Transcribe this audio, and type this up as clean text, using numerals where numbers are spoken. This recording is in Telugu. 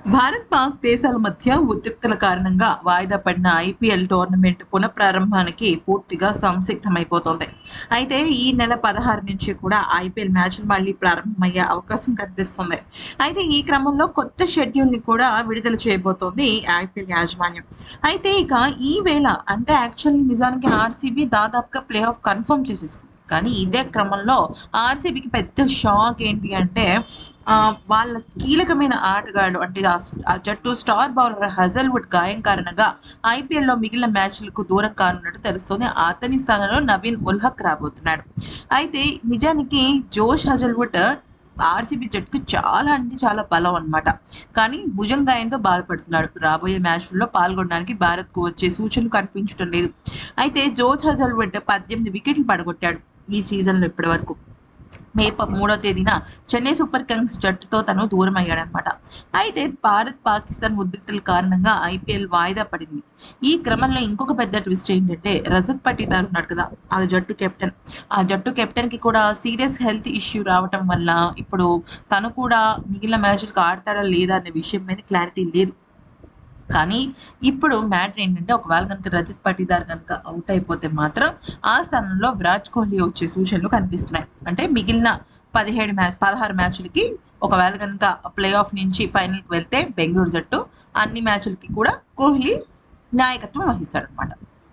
భారత్ పాక్ దేశాల మధ్య ఉద్రిక్తల కారణంగా వాయిదా పడిన ఐపీఎల్ టోర్నమెంట్ పునఃప్రారంభానికి పూర్తిగా సంసిద్ధమైపోతోంది. అయితే ఈ నెల 16 నుంచి కూడా ఐపీఎల్ మ్యాచ్లు మళ్ళీ ప్రారంభమయ్యే అవకాశం కనిపిస్తుంది. అయితే ఈ క్రమంలో కొత్త షెడ్యూల్‌ని కూడా విడుదల చేయబోతోంది ఐపీఎల్ యాజమాన్యం. అయితే ఇక ఈ వేళ అంటే యాక్చువల్లీ నిజానికి ఆర్‌సీబీ దాదాపుగా ప్లే ఆఫ్ కన్ఫర్మ్ చేసేసుకుంది. కానీ ఇదే క్రమంలో ఆర్‌సీబీకి పెద్ద షాక్ ఏంటి అంటే వాళ్ళ కీలకమైన ఆటగాడు అంటే ఆ జట్టు స్టార్ బౌలర్ హజల్‌వుడ్ గాయం కారణంగా ఐపీఎల్‌లో మిగిలిన మ్యాచ్‌లకు దూరం కానున్నట్టు తెలుస్తోంది. అతని స్థానంలో నవీన్ ఉల్ హక్ రాబోతున్నాడు. అయితే నిజానికి జోష్ హజల్‌వుడ్ ఆర్‌సీబీ జట్టుకు చాలా అంటే చాలా బలం అన్నమాట. కానీ భుజం గాయంతో బాధపడుతున్నాడు. రాబోయే మ్యాచ్‌ల్లో పాల్గొనడానికి భారత్‌కు వచ్చే సూచనలు కనిపించడం లేదు. అయితే జోష్ హజల్‌వుడ్ 18 వికెట్లు పడగొట్టాడు ఈ సీజన్‌లో ఇప్పటివరకు. మే 3వ తేదీన చెన్నై సూపర్ కింగ్స్ జట్టుతో తను దూరమయ్యాడనమాట. అయితే భారత్, పాకిస్తాన్ ఉద్రిక్తల కారణంగా ఐపీఎల్ వాయిదా పడింది. ఈ క్రమంలో ఇంకొక పెద్ద ట్విస్ట్ ఏంటంటే రజత్ పటీదార్ ఉన్నాడు కదా! ఆ జట్టు కెప్టెన్. ఆ జట్టు కెప్టెన్‌కి కూడా సీరియస్ హెల్త్ ఇష్యూ రావటం వల్ల ఇప్పుడు తను కూడా మిగిలిన మ్యాచ్‌లకు ఆడతాడా లేదా అనే విషయం మీద క్లారిటీ లేదు. కానీ ఇప్పుడు మ్యాటర్ ఏంటంటే ఒకవేళ గనుక రజత్ పటీదార్ గనుక ఔట్ అయిపోతే మాత్రం ఆ స్థానంలో విరాట్ కోహ్లీ వచ్చే సూచనలు కనిపిస్తున్నాయి. అంటే మిగిలిన 16 మ్యాచ్‌లకి ఒకవేళ గనుక ప్లే ఆఫ్ నుంచి ఫైనల్‌కి వెళ్తే బెంగుళూరు జట్టు అన్ని మ్యాచ్‌లకి కూడా కోహ్లీ నాయకత్వం వహిస్తాడనమాట.